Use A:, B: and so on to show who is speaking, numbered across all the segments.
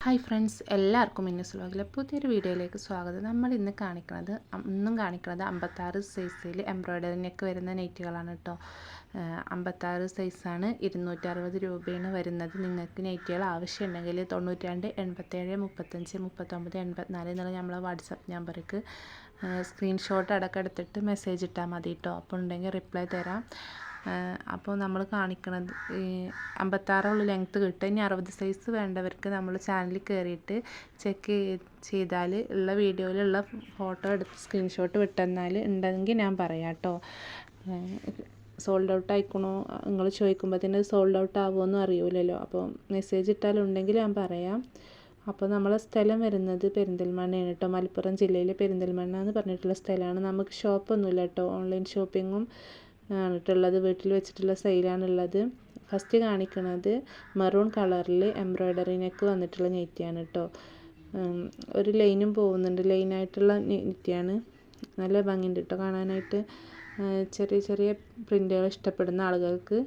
A: Hi friends, എല്ലാവർക്കും മിന്നസ് വ്ലോഗിലെ പുതിയൊരു വീഡിയോയിലേക്ക് സ്വാഗതം. നമ്മൾ ഇന്നും കാണിക്കുന്നത് 56 സൈസിൽ എംബ്രോയ്ഡറി നെക്ക് വരുന്ന നൈറ്റികളാണ് കേട്ടോ. 56 സൈസാണ്, 260 രൂപയാണ് വരുന്നത്. നിങ്ങൾക്ക് നൈറ്റികൾ ആവശ്യമുണ്ടെങ്കിൽ 92 87 35 39 84 എന്നുള്ള നമ്മളെ വാട്സപ്പ് നമ്പർക്ക് സ്ക്രീൻഷോട്ട് അടക്കം എടുത്തിട്ട് മെസ്സേജ് ഇട്ടാൽ മതി കേട്ടോ. അപ്പോൾ ഉണ്ടെങ്കിൽ റിപ്ലൈ തരാം. അപ്പോൾ നമ്മൾ കാണിക്കുന്നത് 56 ലെങ്ത്ത് കിട്ടും. ഇനി 60 സൈസ് വേണ്ടവർക്ക് നമ്മൾ ചാനലിൽ കയറിയിട്ട് ചെക്ക് ചെയ്താൽ ഉള്ള വീഡിയോയിലുള്ള ഫോട്ടോ എടുത്ത് സ്ക്രീൻഷോട്ട് വിട്ടെന്നാൽ ഉണ്ടെങ്കിൽ ഞാൻ പറയാം കേട്ടോ. സോൾഡ് ഔട്ട് ആയിക്കണോ നിങ്ങൾ ചോദിക്കുമ്പോൾ തന്നെ സോൾഡ് ഔട്ട് ആവുമെന്നും അറിയില്ലല്ലോ. അപ്പോൾ മെസ്സേജ് ഇട്ടാലുണ്ടെങ്കിൽ ഞാൻ പറയാം. അപ്പോൾ നമ്മളെ സ്ഥലം വരുന്നത് പെരിന്തൽമണ്ണയാണ് കേട്ടോ. മലപ്പുറം ജില്ലയിലെ പെരിന്തൽമണ്ണ എന്ന് പറഞ്ഞിട്ടുള്ള സ്ഥലമാണ്. നമുക്ക് ഷോപ്പൊന്നുമില്ല കേട്ടോ. ഓൺലൈൻ ഷോപ്പിങ്ങും ആണിട്ടുള്ളത്, വീട്ടിൽ വെച്ചിട്ടുള്ള സെയിലാണുള്ളത്. ഫസ്റ്റ് കാണിക്കുന്നത് മെറൂൺ കളറിൽ എംബ്രോയ്ഡറി നെക്ക് വന്നിട്ടുള്ള നെറ്റിയാണ് കേട്ടോ. ഒരു ലൈനും പോകുന്നുണ്ട്, ലൈനായിട്ടുള്ള നെറ്റിയാണ്. നല്ല ഭംഗിയുണ്ട് കേട്ടോ കാണാനായിട്ട്. ചെറിയ ചെറിയ പ്രിൻ്റുകൾ ഇഷ്ടപ്പെടുന്ന ആളുകൾക്ക്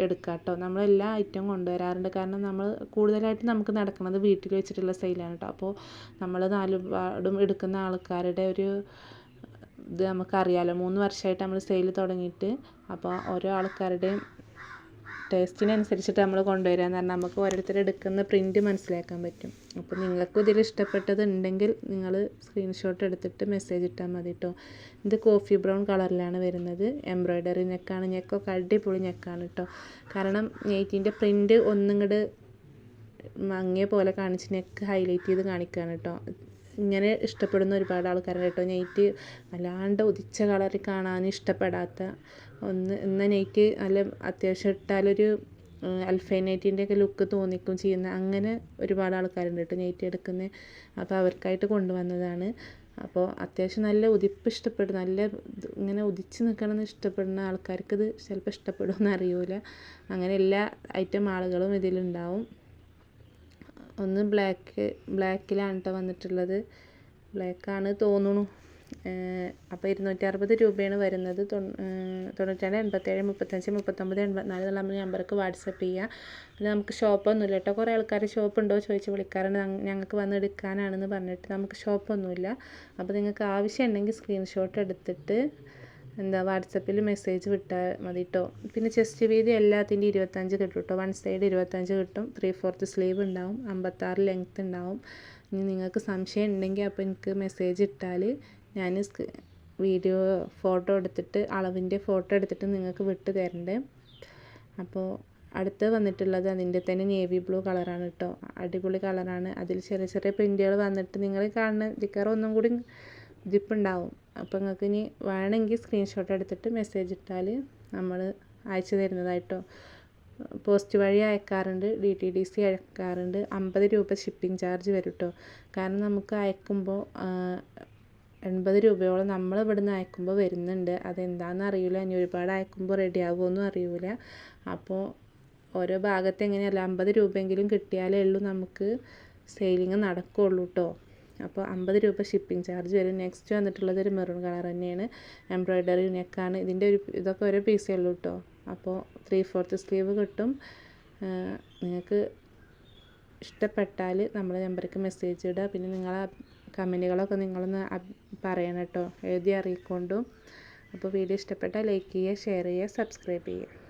A: എടുക്കാം കേട്ടോ. നമ്മളെല്ലാ ഐറ്റവും കൊണ്ടുവരാറുണ്ട്. കാരണം നമ്മൾ കൂടുതലായിട്ട് നമുക്ക് നടക്കുന്നത് വീട്ടിൽ വെച്ചിട്ടുള്ള സെയിലാണ് കേട്ടോ. അപ്പോൾ നമ്മൾ നാലുപാടും എടുക്കുന്ന ആൾക്കാരുടെ ഒരു ഇത് നമുക്കറിയാമല്ലോ. 3 വർഷമായിട്ട് നമ്മൾ സെയിൽ തുടങ്ങിയിട്ട്. അപ്പോൾ ഓരോ ആൾക്കാരുടെയും ടേസ്റ്റിനനുസരിച്ചിട്ട് നമ്മൾ കൊണ്ടുവരാമെന്ന് പറഞ്ഞാൽ നമുക്ക് ഓരോരുത്തർ എടുക്കുന്ന പ്രിൻറ്റ് മനസ്സിലാക്കാൻ പറ്റും. അപ്പോൾ നിങ്ങൾക്കും ഇതിൽ ഇഷ്ടപ്പെട്ടത് ഉണ്ടെങ്കിൽ നിങ്ങൾ സ്ക്രീൻഷോട്ട് എടുത്തിട്ട് മെസ്സേജ് ഇട്ടാൽ മതി കേട്ടോ. ഇത് കോഫി ബ്രൗൺ കളറിലാണ് വരുന്നത്. എംബ്രോയ്ഡറി നെക്കാണ്. നെക്കൊക്കെ അടിപൊളി നെക്കാണ് കേട്ടോ. കാരണം നെറ്റിൻ്റെ പ്രിൻറ്റ് ഒന്നിങ്ങോട്ട് മങ്ങിയ പോലെ കാണിച്ച് നെക്ക് ഹൈലൈറ്റ് ചെയ്ത് കാണിക്കുകയാണ് കേട്ടോ. ഇങ്ങനെ ഇഷ്ടപ്പെടുന്ന ഒരുപാട് ആൾക്കാരുണ്ട് കേട്ടോ. നെയ്റ്റ് വല്ലാണ്ട് ഉദിച്ച കളറിൽ കാണാൻ ഇഷ്ടപ്പെടാത്ത ഇന്ന നെയ്റ്റ് നല്ല അത്യാവശ്യം ഇട്ടാലൊരു അൽഫൈൻ നെയ്റ്റിൻ്റെയൊക്കെ ലുക്ക് തോന്നിക്കും ചെയ്യുന്ന അങ്ങനെ ഒരുപാട് ആൾക്കാരുണ്ട് കേട്ടോ നെയ്റ്റ് എടുക്കുന്നത്. അപ്പോൾ അവർക്കായിട്ട് കൊണ്ടുവന്നതാണ്. അപ്പോൾ അത്യാവശ്യം നല്ല ഉദിപ്പ് ഇഷ്ടപ്പെടും, നല്ല ഇങ്ങനെ ഉദിച്ച് നിൽക്കണമെന്ന് ഇഷ്ടപ്പെടുന്ന ആൾക്കാർക്ക് ഇത് ചിലപ്പോൾ ഇഷ്ടപ്പെടുമെന്ന് അറിയില്ല. അങ്ങനെ എല്ലാ ഐറ്റം ആളുകളും ഇതിലുണ്ടാവും. ഒന്ന് ബ്ലാക്കിലാണ് കേട്ടോ വന്നിട്ടുള്ളത്. ബ്ലാക്കാണ് തോന്നുന്നു. അപ്പോൾ 260 രൂപയാണ് വരുന്നത്. 92 87 35 39 84 എന്നുള്ള നമ്പർക്ക് വാട്സപ്പ് ചെയ്യുക. പിന്നെ നമുക്ക് ഷോപ്പൊന്നുമില്ല കേട്ടോ. കുറേ ആൾക്കാർ ഷോപ്പുണ്ടോ ചോദിച്ച് വിളിക്കാറുണ്ട്. ഞങ്ങൾക്ക് വന്ന് എടുക്കാനാണെന്ന് പറഞ്ഞിട്ട് നമുക്ക് ഷോപ്പൊന്നുമില്ല. അപ്പോൾ നിങ്ങൾക്ക് ആവശ്യമുണ്ടെങ്കിൽ സ്ക്രീൻഷോട്ട് എടുത്തിട്ട് വാട്സപ്പിൽ മെസ്സേജ് വിട്ടാൽ മതി കേട്ടോ. പിന്നെ ചെസ്റ്റ് വീതി എല്ലാത്തിൻ്റെയും 25 കിട്ടും കേട്ടോ. വൺ സൈഡ് 25 കിട്ടും. 3/4 സ്ലീവ് ഉണ്ടാവും. 56 ലെങ്ത്ത് ഉണ്ടാവും. ഇനി നിങ്ങൾക്ക് സംശയം ഉണ്ടെങ്കിൽ അപ്പോൾ എനിക്ക് മെസ്സേജ് ഇട്ടാൽ ഞാൻ വീഡിയോ ഫോട്ടോ എടുത്തിട്ട് അളവിൻ്റെ ഫോട്ടോ എടുത്തിട്ട് നിങ്ങൾക്ക് വിട്ട് തരണ്ടേ. അപ്പോൾ അടുത്ത് വന്നിട്ടുള്ളത് അതിൻ്റെ തന്നെ നേവി ബ്ലൂ കളറാണ് കേട്ടോ. അടിപൊളി കളറാണ്. അതിൽ ചെറിയ ചെറിയ പ്രിൻ്റുകൾ വന്നിട്ട് നിങ്ങൾ കാണുന്ന ദിക്കർ ഒന്നും കൂടി ജിപ്പുണ്ടാവും. അപ്പോൾ നിങ്ങൾക്ക് ഇനി വേണമെങ്കിൽ സ്ക്രീൻഷോട്ട് എടുത്തിട്ട് മെസ്സേജ് ഇട്ടാൽ നമ്മൾ അയച്ചു തരുന്നതായിട്ടോ. പോസ്റ്റ് വഴി അയക്കാറുണ്ട്, DTDC അയക്കാറുണ്ട്. 50 രൂപ ഷിപ്പിംഗ് ചാർജ് വരും കേട്ടോ. കാരണം നമുക്ക് അയക്കുമ്പോൾ 80 രൂപയോളം നമ്മൾ ഇവിടുന്ന് അയക്കുമ്പോൾ വരുന്നുണ്ട്. അതെന്താണെന്ന് അറിയില്ല. ഇനി ഒരുപാട് അയക്കുമ്പോൾ റെഡി ആകുമോയെന്നും അറിയില്ല. അപ്പോൾ ഓരോ ഭാഗത്ത് എങ്ങനെയല്ല 50 രൂപയെങ്കിലും കിട്ടിയാലേ ഉള്ളൂ നമുക്ക് സെയിലിങ് നടക്കുകയുള്ളൂ കേട്ടോ. അപ്പോൾ 50 രൂപ ഷിപ്പിംഗ് ചാർജ് വരും. നെക്സ്റ്റ് വന്നിട്ടുള്ളത് ഒരു മെറൂൺ കളർ തന്നെയാണ്. എംബ്രോയ്ഡറി നെക്കാണ്. ഇതൊക്കെ ഓരോ പീസേ ഉള്ളൂ കേട്ടോ. അപ്പോൾ 3/4 സ്ലീവ് കിട്ടും. നിങ്ങൾക്ക് ഇഷ്ടപ്പെട്ടാൽ നമ്മുടെ നമ്പർക്ക് മെസ്സേജ് ഇടുക. പിന്നെ നിങ്ങളെ കമൻറ്റുകളൊക്കെ നിങ്ങളൊന്ന് പറയണം കേട്ടോ, എഴുതി അറിയിക്കൊണ്ടും. അപ്പോൾ വീഡിയോ ഇഷ്ടപ്പെട്ടാൽ ലൈക്ക് ചെയ്യുക, ഷെയർ ചെയ്യുക, സബ്സ്ക്രൈബ് ചെയ്യുക.